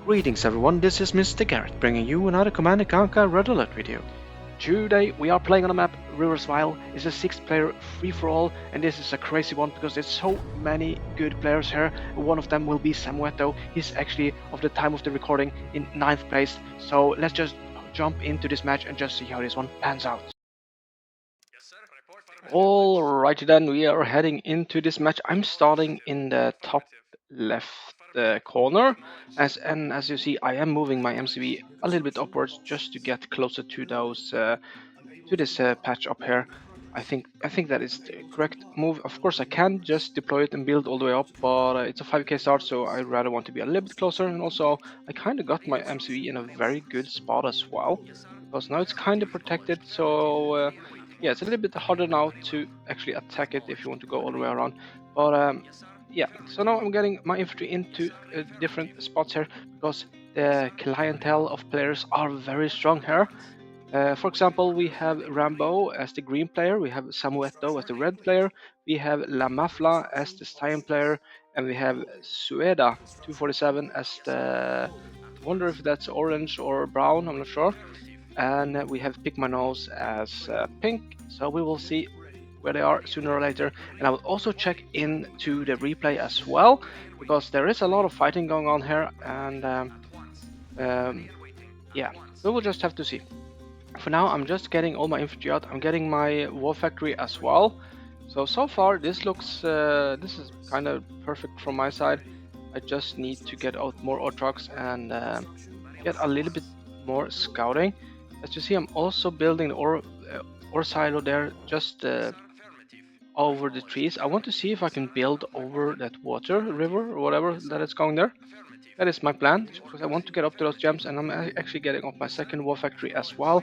Greetings everyone, this is MisterGarrot bringing you another Command & Conquer Red Alert video. Today we are playing on the map Riversville. It's a 6-player free-for-all, and this is a crazy one because there's so many good players here. One of them will be Samuetto. He's actually, of the time of the recording, in 9th place. So let's just jump into this match and just see how this one pans out. Alrighty then, we are heading into this match. I'm starting in the top left corner, as you see, I am moving my MCV a little bit upwards just to get closer to those to this patch up here. I think that is the correct move. Of course, I can just deploy it and build all the way up, but it's a 5k start, so I rather want to be a little bit closer. And also, I kind of got my MCV in a very good spot as well, because now it's kind of protected. So yeah, it's a little bit harder now to actually attack it if you want to go all the way around. But yeah, so now I'm getting my infantry into different spots here because the clientele of players are very strong here. For example, we have Rambo as the green player, we have Samuetto as the red player, we have LaMAffla as the cyan player, and we have Sueda 247 as the... I wonder if that's orange or brown, I'm not sure. And we have Pick My Nose as pink, so we will see where they are sooner or later. And I will also check into the replay as well, because there is a lot of fighting going on here, and yeah, we will just have to see. For now, I'm just getting all my infantry out. I'm getting my war factory as well. So far this looks this is kind of perfect from my side. I just need to get out more ore trucks and get a little bit more scouting. As you see, I'm also building the ore silo there, just over the trees. I want to see if I can build over that water river or whatever that is going there. That is my plan, because I want to get up to those gems, and I'm actually getting up my second war factory as well.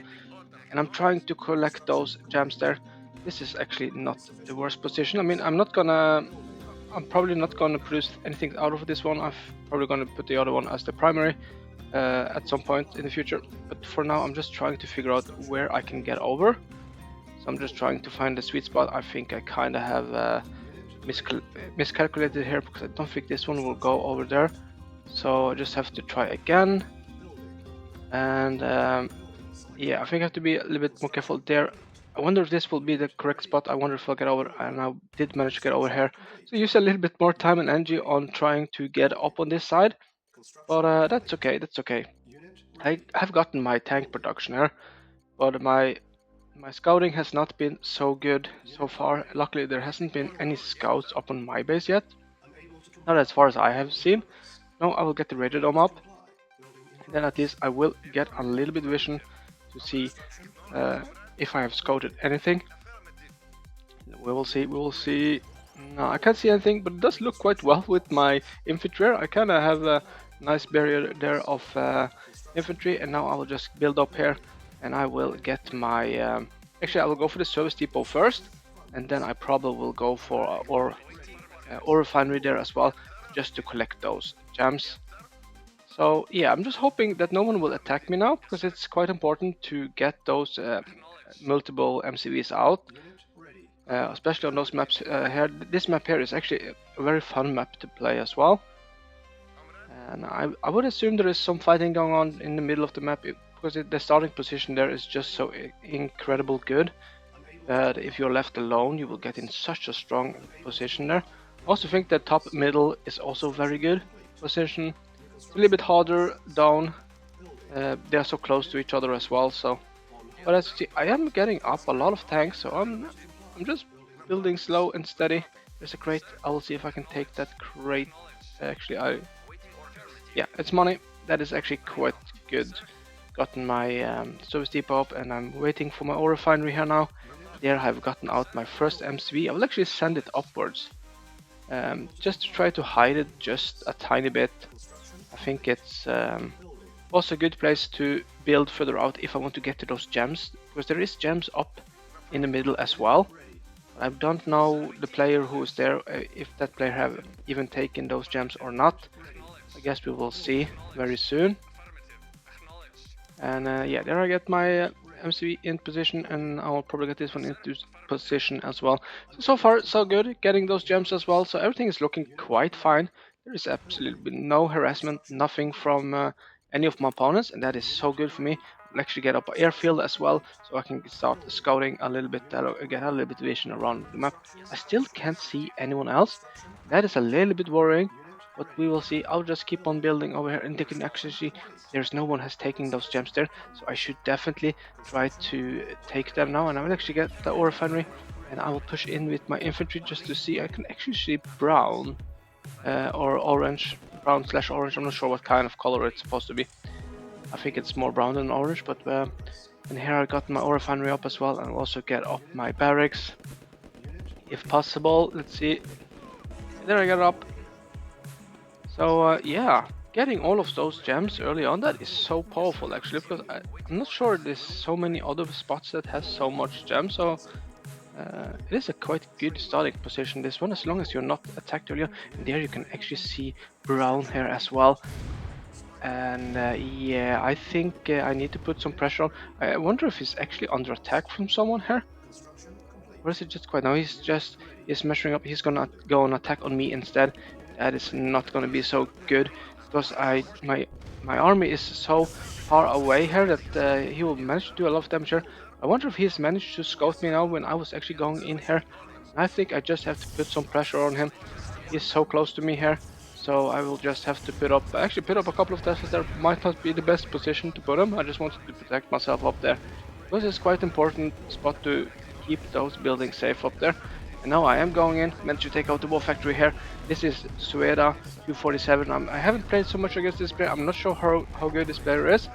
And I'm trying to collect those gems there. This is actually not the worst position. I mean, I'm probably not gonna produce anything out of this one. I'm probably gonna put the other one as the primary at some point in the future. But for now, I'm just trying to figure out where I can get over. So I'm just trying to find the sweet spot. I think I kind of have miscalculated here, because I don't think this one will go over there. So I just have to try again. And yeah, I think I have to be a little bit more careful there. I wonder if this will be the correct spot. I wonder if I'll get over, and I did manage to get over here. So use a little bit more time and energy on trying to get up on this side, but that's okay, that's okay. I have gotten my tank production here, but my scouting has not been so good so far. Luckily, there hasn't been any scouts up on my base yet. Not as far as I have seen. Now I will get the radio dome up. Then at least I will get a little bit vision to see if I have scouted anything. We will see, we will see. No, I can't see anything, but it does look quite well with my infantry. I kind of have a nice barrier there of infantry, and now I will just build up here, and I will get my... actually, I will go for the service depot first, and then I probably will go for ore refinery there as well, just to collect those gems. So yeah, I'm just hoping that no one will attack me now, because it's quite important to get those multiple MCVs out, especially on those maps here. This map here is actually a very fun map to play as well. And I would assume there is some fighting going on in the middle of the map, because the starting position there is just so incredible good that if you're left alone, you will get in such a strong position there. I also think that top middle is also very good position. It's a little bit harder down. They are so close to each other as well. So, but as you see, I am getting up a lot of tanks. So I'm just building slow and steady. There's a crate. I will see if I can take that crate. Actually, yeah, it's money. That is actually quite good. Gotten my service depot up, and I'm waiting for my ore refinery here now. There I've gotten out my first MCV. I will actually send it upwards, just to try to hide it just a tiny bit. I think it's also a good place to build further out if I want to get to those gems, because there is gems up in the middle as well. I don't know the player who is there, if that player have even taken those gems or not. I guess we will see very soon. And yeah, there I get my MCV in position, and I'll probably get this one into position as well. So far so good, getting those gems as well, so everything is looking quite fine. There is absolutely no harassment, nothing from any of my opponents, and that is so good for me. I'll actually get up airfield as well, so I can start scouting a little bit, get a little bit of vision around the map. I still can't see anyone else. That is a little bit worrying, but we will see. I'll just keep on building over here, and they can actually see there's no one has taken those gems there, so I should definitely try to take them now, and I will actually get the ore refinery, and I will push in with my infantry just to see. I can actually see brown or orange, brown slash orange. I'm not sure what kind of color it's supposed to be. I think it's more brown than orange, but and here I got my ore refinery up as well, and I'll also get up my barracks if possible. Let's see. There I got it up. So yeah, getting all of those gems early on, that is so powerful actually, because I'm not sure there's so many other spots that has so much gems. So it is a quite good starting position, this one, as long as you're not attacked earlier. And there you can actually see brown here as well. And yeah, I think I need to put some pressure on. I wonder if he's actually under attack from someone here. Or is it just quite now? He's measuring up. He's gonna go on attack on me instead. That is not gonna be so good, because my army is so far away here that he will manage to do a lot of damage here. I wonder if he's managed to scout me now when I was actually going in here. I think I just have to put some pressure on him. He's so close to me here, so I will just have to put up a couple of Teslas there. Might not be the best position to put them. I just wanted to protect myself up there, because it's quite important spot to keep those buildings safe up there. And now I am going in, meant to take out the war factory here. This is Samuetto 247. I haven't played so much against this player. I'm not sure how good this player is,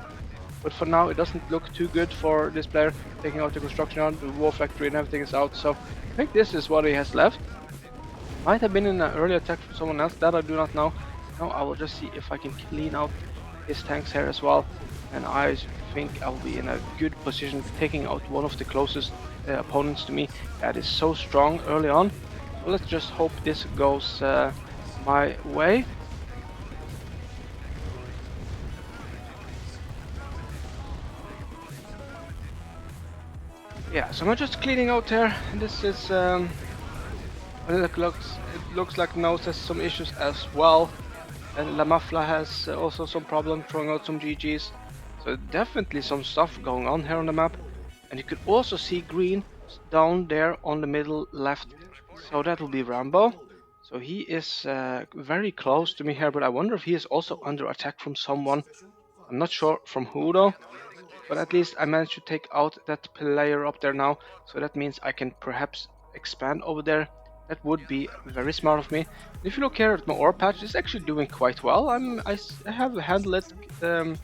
but for now it doesn't look too good for this player. Taking out the construction yard, the war factory and everything is out, so I think this is what he has left. Might have been in an early attack from someone else, that I do not know. Now I will just see if I can clean out his tanks here as well, and I think I'll be in a good position, taking out one of the closest opponents to me. That is so strong early on. So let's just hope this goes my way. Yeah, so I'm just cleaning out here. This is it looks like Nose has some issues as well, and LaMAffla has also some problem throwing out some GGs. So definitely some stuff going on here on the map. And you could also see green down there on the middle left, so that will be Rambo. So he is very close to me here, but I wonder if he is also under attack from someone. I'm not sure from who though, but at least I managed to take out that player up there now, so that means I can perhaps expand over there. That would be very smart of me. And if you look here at my ore patch, it's actually doing quite well. I have handled it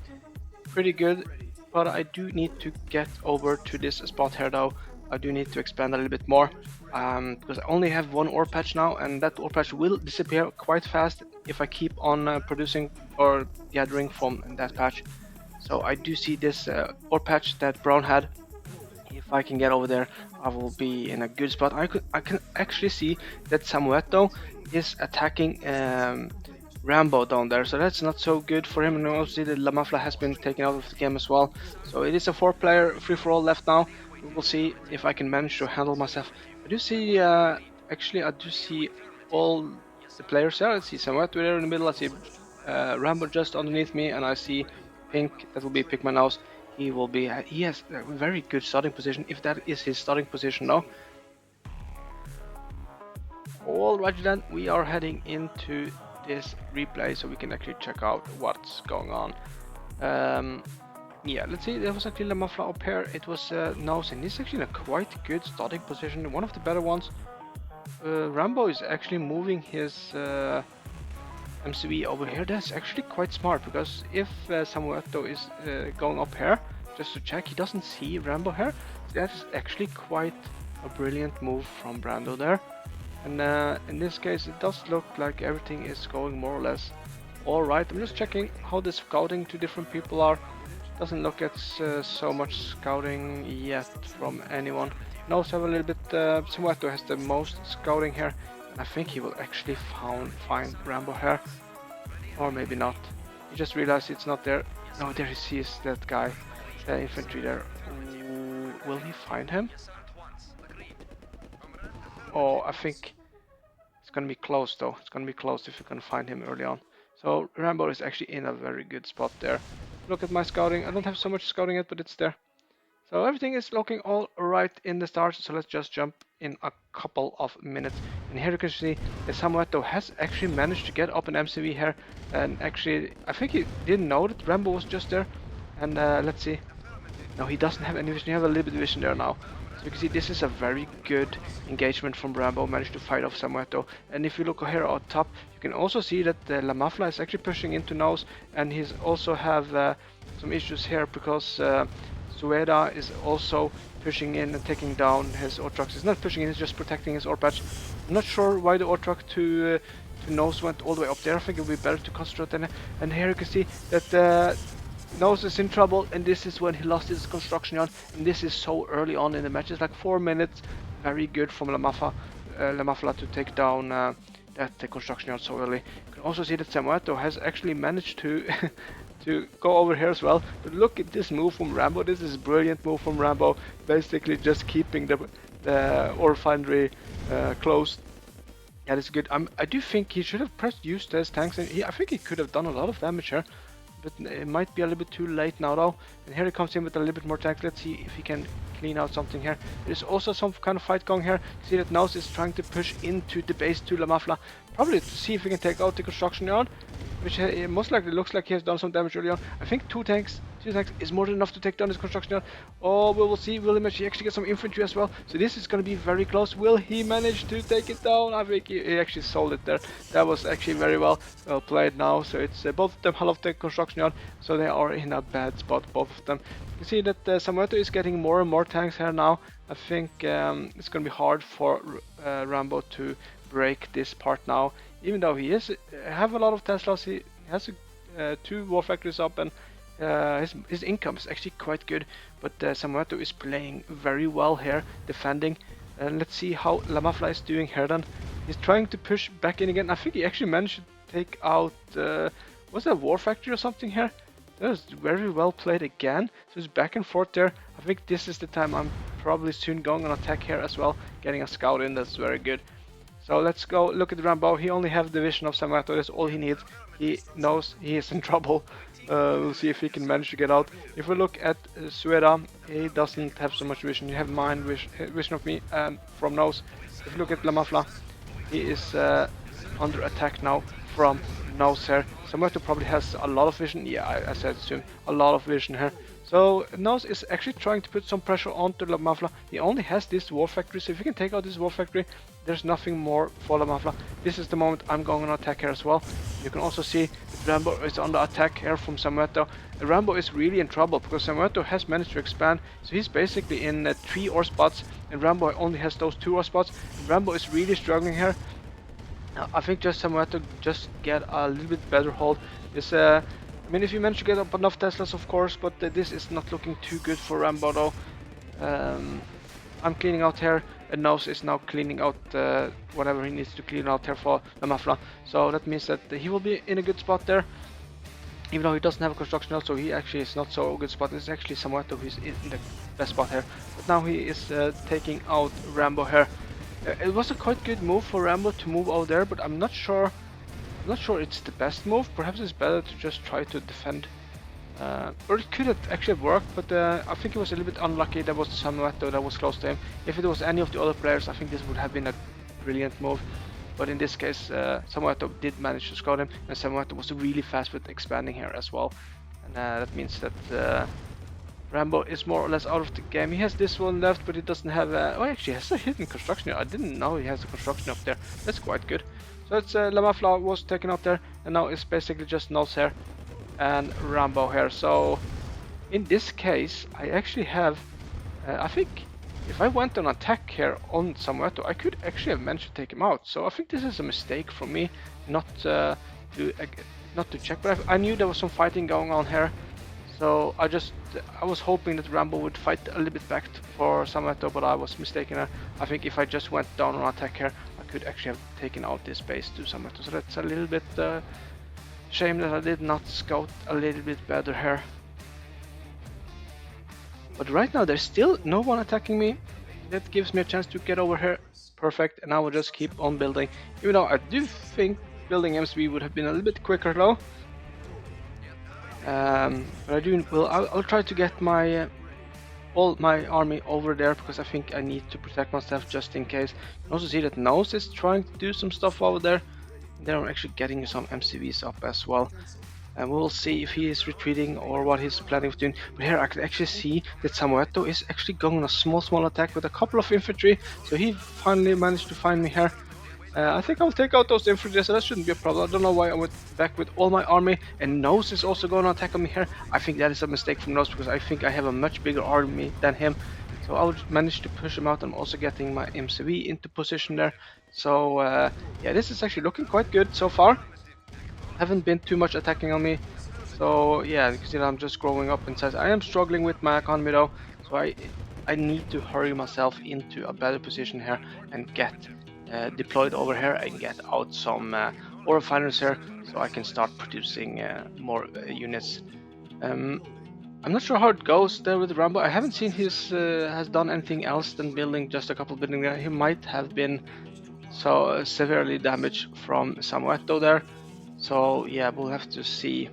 pretty good, but I do need to get over to this spot here though. I do need to expand a little bit more, because I only have one ore patch now, and that ore patch will disappear quite fast if I keep on producing or gathering from that patch. So I do see this ore patch that Brown had. If I can get over there, I will be in a good spot. I can actually see that Samuetto is attacking Rambo down there, so that's not so good for him. And I also see that LaMAffla has been taken out of the game as well. So it is a 4-player free-for-all left now. We will see if I can manage to handle myself. I do see, actually, I do see all the players there. I see Samuetto there in the middle. I see Rambo just underneath me, and I see Pink. That will be Pick My Nose. He will be. He has a very good starting position, if that is his starting position now. Alright then, we are heading into this replay so we can actually check out what's going on. Yeah, let's see, there was actually LaMAffla up here. It was Nose, and he's actually in a quite good starting position, one of the better ones. Rambo is actually moving his MCV over here. That's actually quite smart, because if Samuetto is going up here just to check, he doesn't see Rambo here. That's actually quite a brilliant move from Brando there. And in this case, it does look like everything is going more or less alright. I'm just checking how the scouting to different people are. Doesn't look at so much scouting yet from anyone. Knows have a little bit. Samuetto has the most scouting here, and I think he will actually find Rambo here, or maybe not. He just realized it's not there. No, there he sees that guy, the infantry there. Will he find him? Oh, I think it's gonna be close though. It's gonna be close if you can find him early on. So Rambo is actually in a very good spot there. Look at my scouting. I don't have so much scouting yet, but it's there. So everything is looking all right in the start. So let's just jump in a couple of minutes. And here you can see that Samuetto has actually managed to get up an MCV here. And actually, I think he didn't know that Rambo was just there. And let's see. No, he doesn't have any vision. He has a little bit of vision there now. So you can see this is a very good engagement from Rambo. Managed to fight off Samuetto. And if you look here on top, you can also see that LaMAffla is actually pushing into nose. And he's also have some issues here because Sueda is also pushing in and taking down his ore trucks. He's not pushing in, he's just protecting his ore patch. I'm not sure why the ore truck to nose went all the way up there. I think it would be better to concentrate on it. And here you can see that Nose is in trouble, and this is when he lost his construction yard, and this is so early on in the match. It's like 4 minutes. Very good from LaMAffla to take down that construction yard so early. You can also see that Samuetto has actually managed to to go over here as well. But look at this move from Rambo. This is a brilliant move from Rambo. Basically just keeping the ore foundry closed. That is good. I do think he should have pressed use his tanks, and I think he could have done a lot of damage here. But it might be a little bit too late now though. And here he comes in with a little bit more tanks. Let's see if he can clean out something here. There's also some kind of fight going here. See that Nose is trying to push into the base to LaMAffla. Probably to see if he can take out the construction yard, which most likely looks like he has done some damage early on. I think two tanks is more than enough to take down this construction yard. Oh, we will see. Will he actually get some infantry as well? So this is going to be very close. Will he manage to take it down? I think he actually sold it there. That was actually very well played now. So it's both of them half the construction yard, so they are in a bad spot, both of them. You can see that Samuetto is getting more and more tanks here now. I think it's going to be hard for Rambo to break this part now, even though he have a lot of Teslas. He has 2 war factories up, and his income is actually quite good. But Samuetto is playing very well here, defending. And let's see how LaMAffla is doing here then. He's trying to push back in again. I think he actually managed to take out was that a war factory or something here? That was very well played again. So it's back and forth there. I think this is the time I'm probably soon going on attack here as well, getting a scout in. That's very good. So let's go look at Rambo. He only has the vision of Samuetto. That's all he needs. He knows he is in trouble. We'll see if he can manage to get out. If we look at Sueda, he doesn't have so much vision. You have mind vision of me and from nose. If you look at LaMAffla, he is under attack now from nose here. Samuetto probably has a lot of vision. Yeah, I said to him, a lot of vision here. So Nose is actually trying to put some pressure onto LaMAffla. He only has this war factory, so if he can take out this war factory, there's nothing more for LaMAffla. This is the moment I'm going on attack here as well. You can also see that Rambo is under attack here from Samuetto. Rambo is really in trouble because Samuetto has managed to expand, so he's basically in 3 ore spots, and Rambo only has those 2 ore spots. Rambo is really struggling here. I think just Samuetto just get a little bit better hold. I mean, if you manage to get up enough Teslas, of course, but this is not looking too good for Rambo though. I'm cleaning out here, and Nose is now cleaning out whatever he needs to clean out here for LaMAffla. So that means that he will be in a good spot there, even though he doesn't have a construction now, so he actually is not so good spot. It's actually Samuetto who's in the best spot here. But now he is taking out Rambo here. It was a quite good move for Rambo to move out there, but I'm not sure it's the best move. Perhaps it's better to just try to defend. Or it could have actually worked, but I think it was a little bit unlucky. That was Samuetto that was close to him. If it was any of the other players, I think this would have been a brilliant move. But in this case, Samuetto did manage to scout him, and Samuetto was really fast with expanding here as well. And that means that Rambo is more or less out of the game. He has this one left, but he doesn't have oh, actually, he has a hidden construction here. I didn't know he has a construction up there. That's quite good. So it's LaMAffla was taken out there, and now it's basically just Nose here and Rambo here. So in this case, I actually have, I think if I went on attack here on Samuetto, I could actually have managed to take him out. So I think this is a mistake from me not to check, but I knew there was some fighting going on here. So I was hoping that Rambo would fight a little bit back for Samuetto, but I was mistaken. I think if I just went down on attack here, I could actually have taken out this base to Samuetto. So that's a little bit shame that I did not scout a little bit better here. But right now there's still no one attacking me. That gives me a chance to get over here perfect, and I will just keep on building. Even though I do think building MCB would have been a little bit quicker though. But I do. Well, I'll try to get my all my army over there because I think I need to protect myself just in case. You also see that Nose is trying to do some stuff over there. They're actually getting some MCVs up as well. And we'll see if he is retreating or what he's planning of doing. But here I can actually see that Samuetto is actually going on a small attack with a couple of infantry. So he finally managed to find me here. I think I'll take out those infantry, so that shouldn't be a problem. I don't know why I went back with all my army, and Nose is also going to attack on me here. I think that is a mistake from Nose, because I think I have a much bigger army than him. So I'll manage to push him out. I'm also getting my MCV into position there. So yeah, this is actually looking quite good so far. Haven't been too much attacking on me. So yeah, you can see that I'm just growing up in size. I am struggling with my economy though, so I need to hurry myself into a better position here and get deployed over here and get out some ore refiners here, so I can start producing more units. I'm not sure how it goes there with Rambo. I haven't seen his has done anything else than building just a couple buildings there. He might have been so severely damaged from Samuetto there. So yeah, we'll have to see.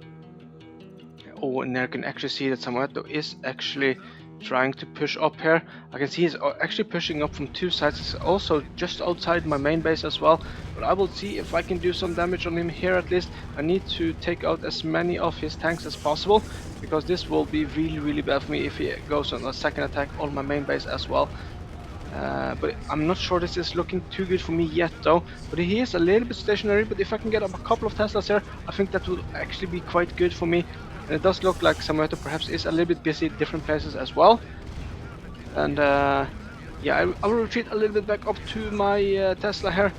Oh, and there I can actually see that Samuetto is actually trying to push up here. I can see he's actually pushing up from two sides. It's also just outside my main base as well. But I will see if I can do some damage on him here at least. I need to take out as many of his tanks as possible, because this will be really bad for me if he goes on a second attack on my main base as well. But I'm not sure this is looking too good for me yet though. But he is a little bit stationary, but if I can get up a couple of Teslas here, I think that will actually be quite good for me. And it does look like Samuetto perhaps is a little bit busy at different places as well. And yeah, I will retreat a little bit back up to my Tesla here,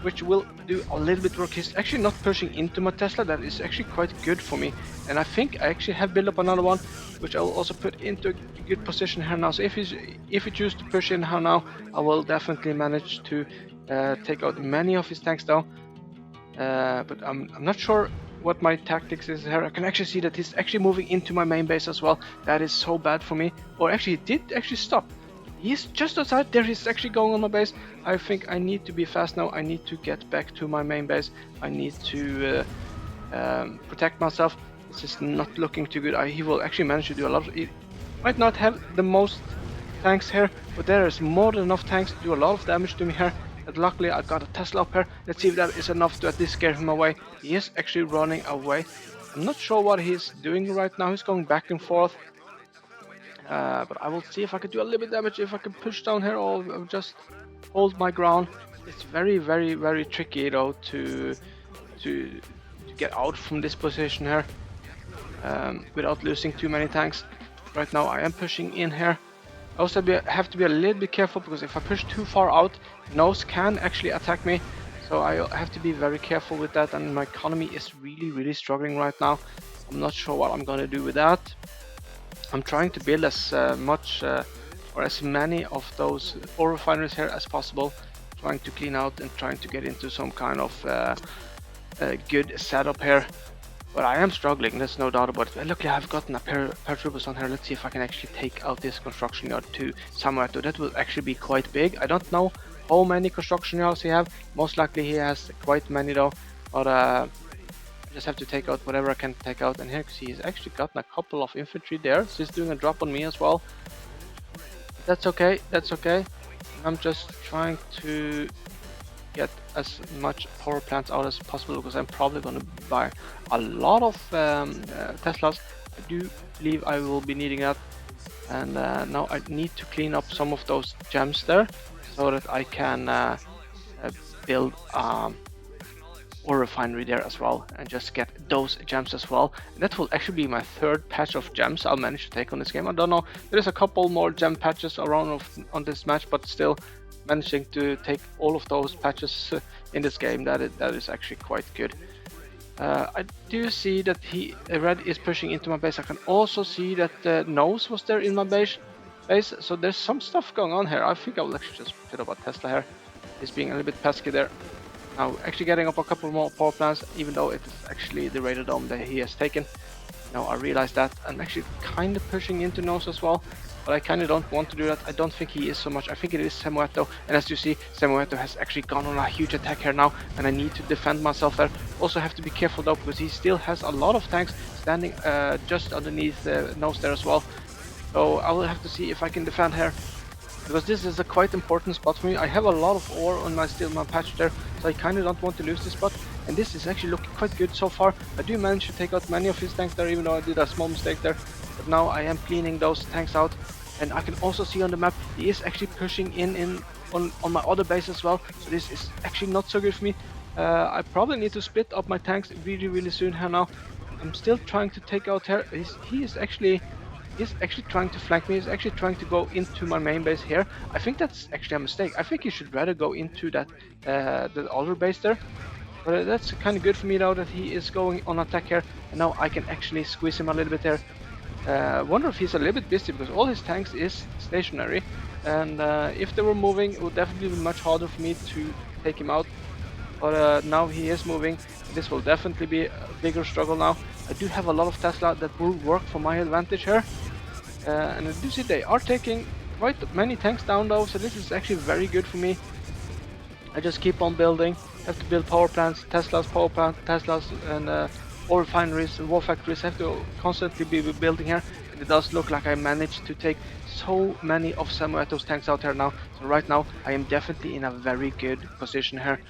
which will do a little bit work. He's actually not pushing into my Tesla. That is actually quite good for me. And I think I actually have built up another one, which I will also put into a good position here now. So if he chooses to push in here now, I will definitely manage to take out many of his tanks though. But I'm not sure what my tactics is here. I can actually see that he's actually moving into my main base as well. That is so bad for me. Or actually, he did actually stop. He's just outside there. He's actually going on my base. I think I need to be fast now. I need to get back to my main base. I need to protect myself. This is not looking too good. He will actually manage to do a lot. He might not have the most tanks here, but there is more than enough tanks to do a lot of damage to me here. And luckily I got a Tesla up here. Let's see if that is enough to at least scare him away. He is actually running away. I'm not sure what he's doing right now. He's going back and forth. But I will see if I can do a little bit damage, if I can push down here or just hold my ground. It's very tricky though to get out from this position here without losing too many tanks. Right now I am pushing in here. I also have to be a little bit careful, because if I push too far out, Nose can actually attack me. So I have to be very careful with that, and my economy is really struggling right now. I'm not sure what I'm gonna do with that. I'm trying to build as much or as many of those ore refineries here as possible, trying to clean out and trying to get into some kind of good setup here. But I am struggling, there's no doubt about it. Luckily I've gotten a paratroopers on here. Let's see if I can actually take out this construction yard to Samuetto. That will actually be quite big. I don't know how many construction yards he have. Most likely he has quite many though. But I just have to take out whatever I can take out. And here you can see he's actually gotten a couple of infantry there. So he's doing a drop on me as well. That's okay, that's okay. I'm just trying to get as much power plants out as possible, because I'm probably going to buy a lot of Teslas. I do believe I will be needing that. And now I need to clean up some of those gems there, so that I can build ore refinery there as well, and just get those gems as well. And that will actually be my third patch of gems I'll manage to take on this game. I don't know, there's a couple more gem patches around on this match, but still managing to take all of those patches in this game, that is actually quite good. I do see that Red is pushing into my base. I can also see that Nose was there in my base, so there's some stuff going on here. I think I will actually just put up a Tesla here. He's being a little bit pesky there. Now actually getting up a couple more power plants, even though it is actually the radar dome that he has taken. Now I realize that I'm actually kind of pushing into Nose as well. but I kind of don't want to do that. I don't think he is so much. I think it is Samuetto, and as you see, Samuetto has actually gone on a huge attack here now, and I need to defend myself there. Also have to be careful though, because he still has a lot of tanks standing just underneath the nose there as well. So I will have to see if I can defend here, because this is a quite important spot for me. I have a lot of ore on my patch there, so I kind of don't want to lose this spot. And this is actually looking quite good so far. I do manage to take out many of his tanks there, even though I did a small mistake there. But now I am cleaning those tanks out, and I can also see on the map he is actually pushing in on my other base as well. So this is actually not so good for me. I probably need to split up my tanks really soon here now. I'm still trying to take out here. He's actually trying to flank me. He's actually trying to go into my main base here. I think that's actually a mistake. I think he should rather go into that the other base there. But that's kind of good for me now that he is going on attack here, and now I can actually squeeze him a little bit there. Wonder if he's a little bit busy, because all his tanks is stationary, and if they were moving, it would definitely be much harder for me to take him out. But now he is moving. This will definitely be a bigger struggle now. I do have a lot of Tesla that will work for my advantage here, and as you see, they are taking quite many tanks down though, so this is actually very good for me. I just keep on building. Have to build power plants, Teslas, and ore refineries and war factories. I have to constantly be building here. And it does look like I managed to take so many of Samuetto's tanks out here now. So right now I am definitely in a very good position here.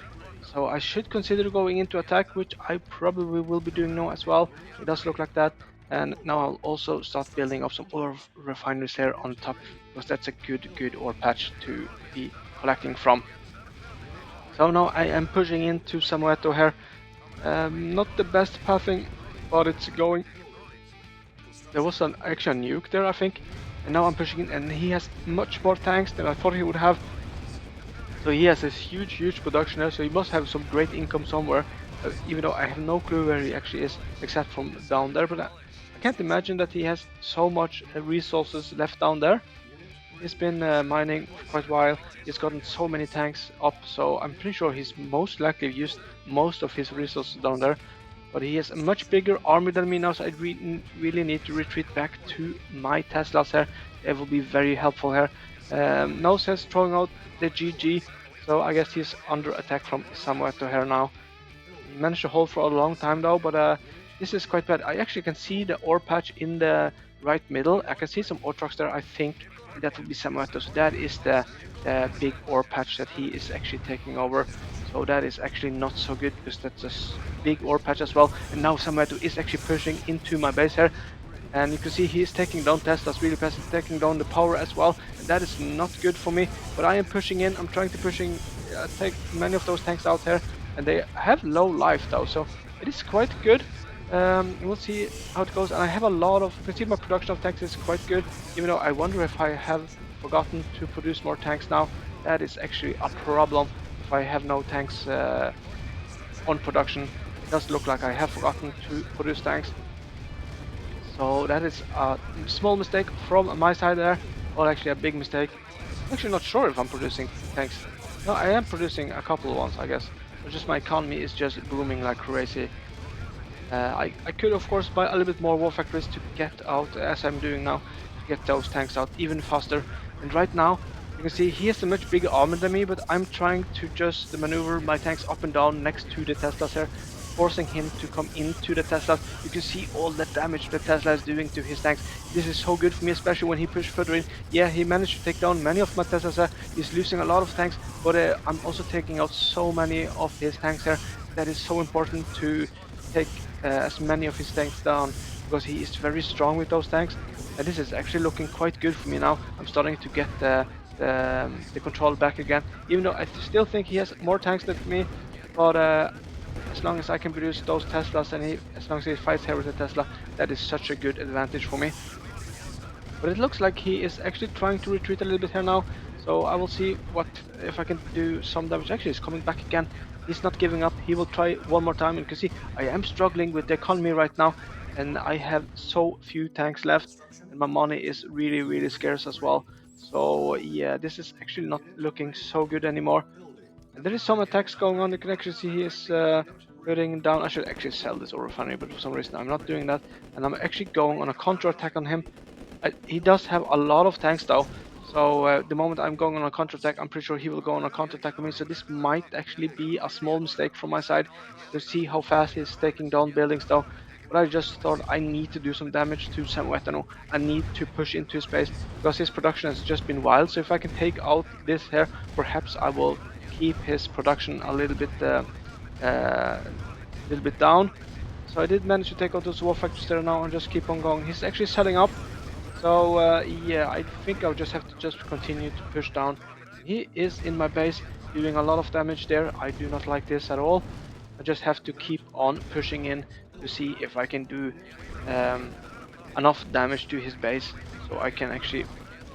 So I should consider going into attack, which I probably will be doing now as well. It does look like that. And now I'll also start building up some ore refineries here on top, because that's a good ore patch to be collecting from. So now I am pushing into Samuetto here. Not the best pathing, but it's going. There was actually a nuke there, I think. And now I'm pushing in, and he has much more tanks than I thought he would have. So he has this huge production there, so he must have some great income somewhere. Even though I have no clue where he actually is, except from down there. But I can't imagine that he has so much resources left down there. He's been mining for quite a while. He's gotten so many tanks up, so I'm pretty sure he's most likely used most of his resources down there. But he has a much bigger army than me now, so I really need to retreat back to my Teslas here. It will be very helpful here. Now says throwing out the GG, so I guess he's under attack from Samuetto here now. He managed to hold for a long time though, but this is quite bad. I actually can see the ore patch in the right middle. I can see some ore trucks there, I think. That will be Samuetto, so that is the big ore patch that he is actually taking over. So that is actually not so good, because that's a big ore patch as well. And now Samuetto is actually pushing into my base here, and you can see he is taking down Teslas really fast, taking down the power as well, and that is not good for me. But I am pushing in. I'm trying to take many of those tanks out here, and they have low life though, so it is quite good. We'll see how it goes, and I have a lot of, you can see my production of tanks is quite good, even though I wonder if I have forgotten to produce more tanks now. That is actually a problem if I have no tanks on production. It does look like I have forgotten to produce tanks. So that is a small mistake from my side there, or actually a big mistake. I'm actually not sure if I'm producing tanks. No, I am producing a couple of ones, I guess. But just my economy is just booming like crazy. I could of course buy a little bit more war factories to get out, as I'm doing now, to get those tanks out even faster. And right now you can see he has a much bigger army than me, but I'm trying to just maneuver my tanks up and down next to the Teslas here, forcing him to come into the Teslas. You can see all the damage the Tesla is doing to his tanks. This is so good for me, especially when he pushed further in. Yeah, he managed to take down many of my Teslas. He's losing a lot of tanks, but I'm also taking out so many of his tanks here. That is so important to take as many of his tanks down, because he is very strong with those tanks. And this is actually looking quite good for me now. I'm starting to get the control back again, even though I still think he has more tanks than me. But as long as I can produce those Teslas, and as long as he fights here with the Tesla, that is such a good advantage for me. But it looks like he is actually trying to retreat a little bit here now, so I will see if I can do some damage. Actually, he's coming back again. He's not giving up. He will try one more time. And you can see I am struggling with the economy right now, and I have so few tanks left, and my money is really scarce as well. So yeah, this is actually not looking so good anymore. And there is some attacks going on. You can actually see he is putting down. I should actually sell this ore refinery, but for some reason I'm not doing that, and I'm actually going on a counter attack on him. He does have a lot of tanks though. So the moment I'm going on a counterattack, I'm pretty sure he will go on a counterattack on me. So this might actually be a small mistake from my side to see how fast he's taking down buildings though. But I just thought I need to do some damage to Samuetto. I need to push into his base because his production has just been wild. So if I can take out this here, perhaps I will keep his production a little bit down. So I did manage to take out those war factories there now and just keep on going. He's actually setting up. So yeah, I think I'll just have to just continue to push down. He is in my base doing a lot of damage there. I do not like this at all. I just have to keep on pushing in to see if I can do enough damage to his base so I can actually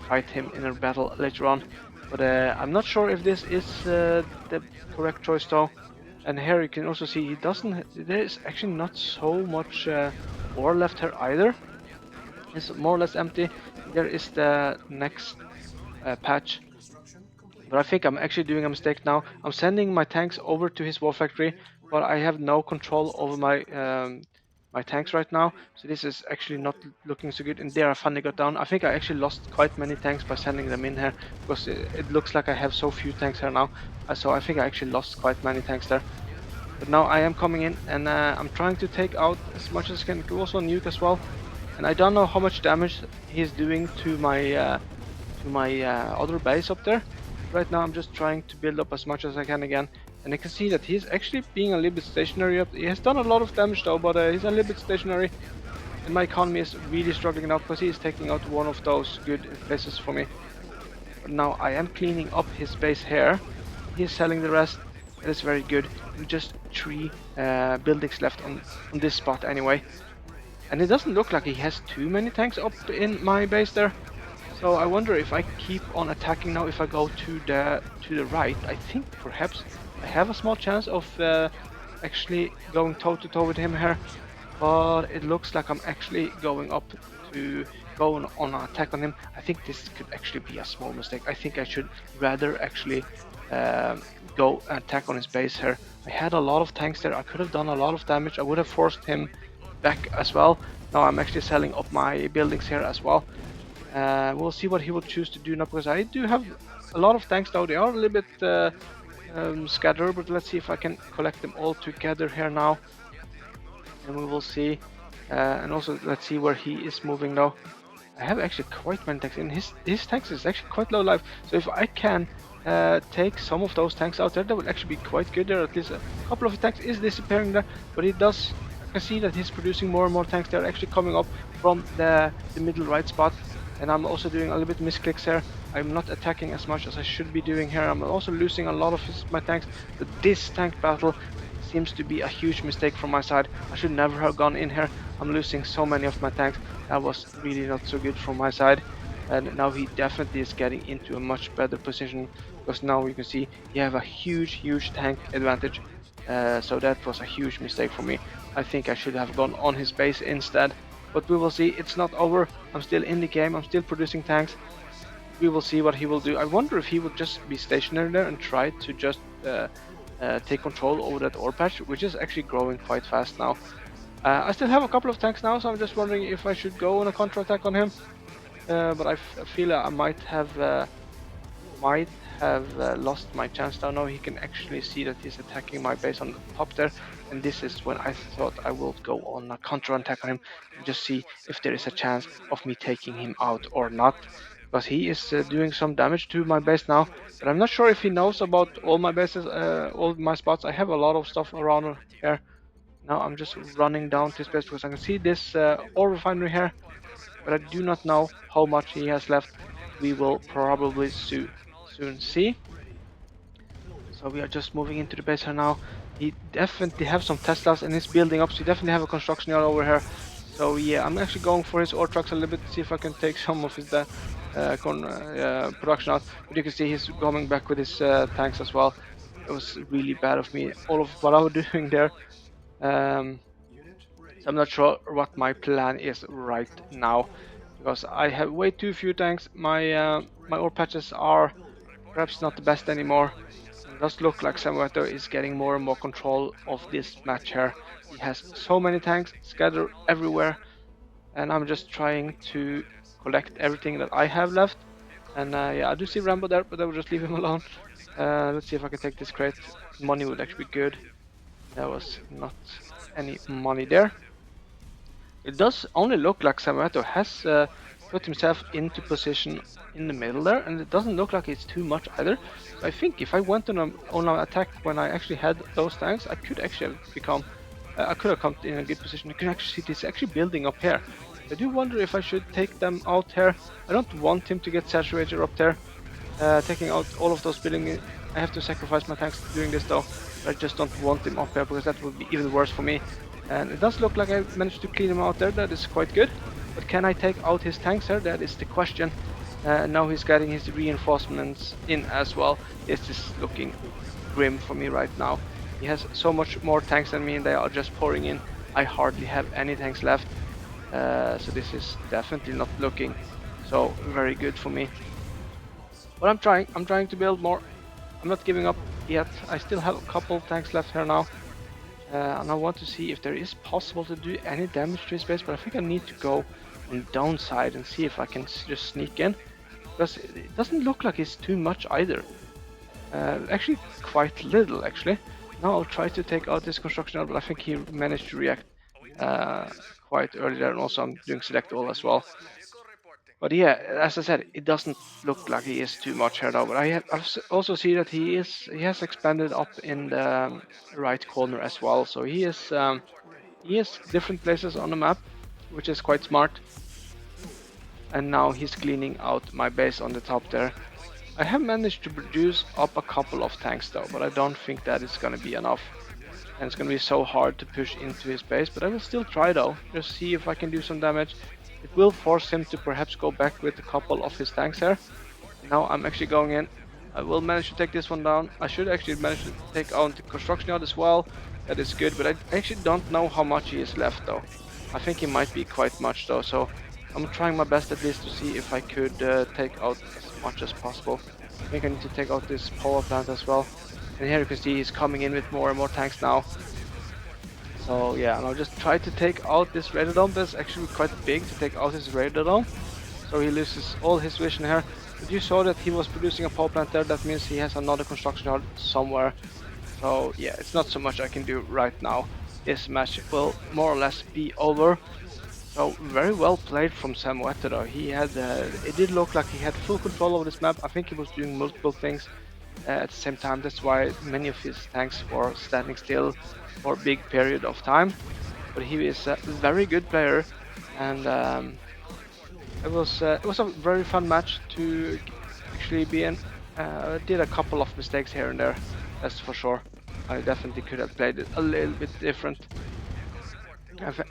fight him in a battle later on. But I'm not sure if this is the correct choice though. And here you can also see he doesn't. There is actually not so much ore left here either. It's more or less empty. There is the next patch. But I think I'm actually doing a mistake now. I'm sending my tanks over to his war factory, but I have no control over my tanks right now. So this is actually not looking so good. And there I finally got down. I think I actually lost quite many tanks by sending them in here because it looks like I have so few tanks here now. So I think I actually lost quite many tanks there. But now I am coming in and I'm trying to take out as much as I can. Also nuke as well. And I don't know how much damage he's doing to my other base up there. Right now I'm just trying to build up as much as I can again. And you can see that he's actually being a little bit stationary up. He has done a lot of damage though, but he's a little bit stationary. And my economy is really struggling now because he is taking out one of those good places for me. But now I am cleaning up his base here. He's selling the rest. That is very good. Just 3 buildings left on this spot anyway. And it doesn't look like he has too many tanks up in my base there. So I wonder if I keep on attacking now, if I go to the right. I think perhaps I have a small chance of actually going toe-to-toe with him here. But it looks like I'm actually going up to go on an attack on him. I think this could actually be a small mistake. I think I should rather actually go attack on his base here. I had a lot of tanks there. I could have done a lot of damage. I would have forced him back as well. Now I'm actually selling up my buildings here as well. We'll see what he will choose to do now because I do have a lot of tanks though. They are a little bit scattered, but let's see if I can collect them all together here now. And we will see. And also let's see where he is moving now. I have actually quite many tanks, and his tanks is actually quite low life. So if I can take some of those tanks out there, that would actually be quite good. There at least a couple of tanks is disappearing there, but it does. I can see that he's producing more and more tanks. They're actually coming up from the middle right spot. And I'm also doing a little bit misclicks here. I'm not attacking as much as I should be doing here. I'm also losing a lot of my tanks. But this tank battle seems to be a huge mistake from my side. I should never have gone in here. I'm losing so many of my tanks. That was really not so good from my side. And now he definitely is getting into a much better position. Because now you can see he have a huge tank advantage. So that was a huge mistake for me. I think I should have gone on his base instead. But we will see. It's not over. I'm still in the game. I'm still producing tanks. We will see what he will do. I wonder if he would just be stationary there and try to just take control over that ore patch, which is actually growing quite fast now. I still have a couple of tanks now, so I'm just wondering if I should go on a counter-attack on him. But I feel I might have lost my chance now. Now he can actually see that he's attacking my base on the top there, and this is when I thought I will go on a counter-attack on him and just see if there is a chance of me taking him out or not, because he is doing some damage to my base now. But I'm not sure if he knows about all my bases, all my spots. I have a lot of stuff around here. Now I'm just running down to his base because I can see this ore refinery here, but I do not know how much he has left. We will probably soon see. So we are just moving into the base here now. He definitely have some Teslas and he's building up, so he definitely have a construction yard over here. So yeah, I'm actually going for his ore trucks a little bit to see if I can take some of his production out. But you can see he's coming back with his tanks as well. It was really bad of me, all of what I was doing there. So I'm not sure what my plan is right now, because I have way too few tanks. My ore patches are perhaps not the best anymore. It does look like Samuetto is getting more and more control of this match here. He has so many tanks scattered everywhere, and I'm just trying to collect everything that I have left. And yeah, I do see Rambo there, but I will just leave him alone. Let's see if I can take this crate. Money would actually be good. There was not any money there. It does only look like Samuetto has put himself into position in the middle there, and it doesn't look like it's too much either. So I think if I went on an attack when I actually had those tanks, I could actually have become, I could have come in a good position. You can actually see this actually building up here. I do wonder if I should take them out here. I don't want him to get saturated up there. Taking out all of those buildings, I have to sacrifice my tanks doing this though. I just don't want him up here because that would be even worse for me. And it does look like I managed to clean him out there, that is quite good. But can I take out his tanks here? That is the question. Now he's getting his reinforcements in as well. This is looking grim for me right now. He has so much more tanks than me and they are just pouring in. I hardly have any tanks left. So this is definitely not looking so very good for me. But I'm trying to build more. I'm not giving up yet. I still have a couple of tanks left here now. And I want to see if there is possible to do any damage to his base, but I think I need to go on the downside and see if I can just sneak in. Because it doesn't look like it's too much either. Actually, quite little actually. Now I'll try to take out this construction yard, but I think he managed to react quite early there, and also I'm doing select all as well. But yeah, as I said, it doesn't look like he is too much here now. But I've also see that he has expanded up in the right corner as well. So he is different places on the map, which is quite smart. And now he's cleaning out my base on the top there. I have managed to produce up a couple of tanks though, but I don't think that is gonna be enough. And it's gonna be so hard to push into his base, but I will still try though, just see if I can do some damage. It will force him to perhaps go back with a couple of his tanks here. Now I'm actually going in. I will manage to take this one down. I should actually manage to take out the construction yard as well. That is good, but I actually don't know how much he is left though. I think he might be quite much though, so I'm trying my best at least to see if I could take out as much as possible. I think I need to take out this power plant as well. And here you can see he's coming in with more and more tanks now. So yeah, and I'll just try to take out this radar dome. That's actually quite big to take out his radar dome. So he loses all his vision here. But you saw that he was producing a power plant there. That means he has another construction yard somewhere. So yeah, it's not so much I can do right now. This match will more or less be over. So very well played from Samuetto though. He had, it did look like he had full control over this map. I think he was doing multiple things at the same time. That's why many of his tanks were standing still for a big period of time. But he is a very good player, and it was a very fun match to actually be in. Did a couple of mistakes here and there, that's for sure. I definitely could have played it a little bit different.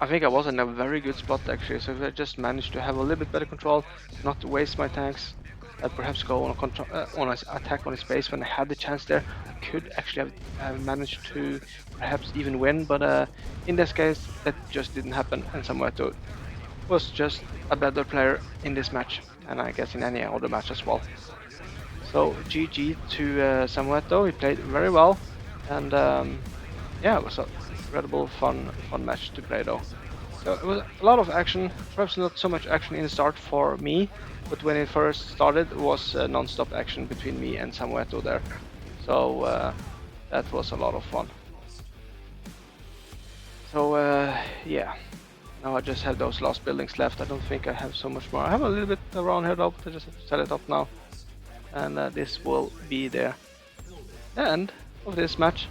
I think I was in a very good spot actually, so if I just managed to have a little bit better control, not to waste my tanks, perhaps go on on an attack on his base when I had the chance there, I could actually have managed to perhaps even win, but in this case that just didn't happen, and Samuetto was just a better player in this match, and I guess in any other match as well. So GG to Samuetto, he played very well, and yeah, it was a incredible fun match to play though. So it was a lot of action, perhaps not so much action in the start for me, but when it first started it was non-stop action between me and Samuetto there. So that was a lot of fun. So yeah, now I just have those last buildings left. I don't think I have so much more. I have a little bit around here though, but I just have to set it up now. And this will be the end of this match.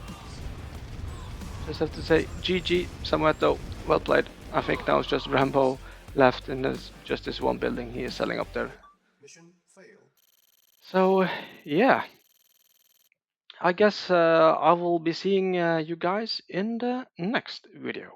Just have to say GG Samuetto, well played. I think now it's just Rambo left and there's just this one building he is selling up there. So yeah, I guess I will be seeing you guys in the next video.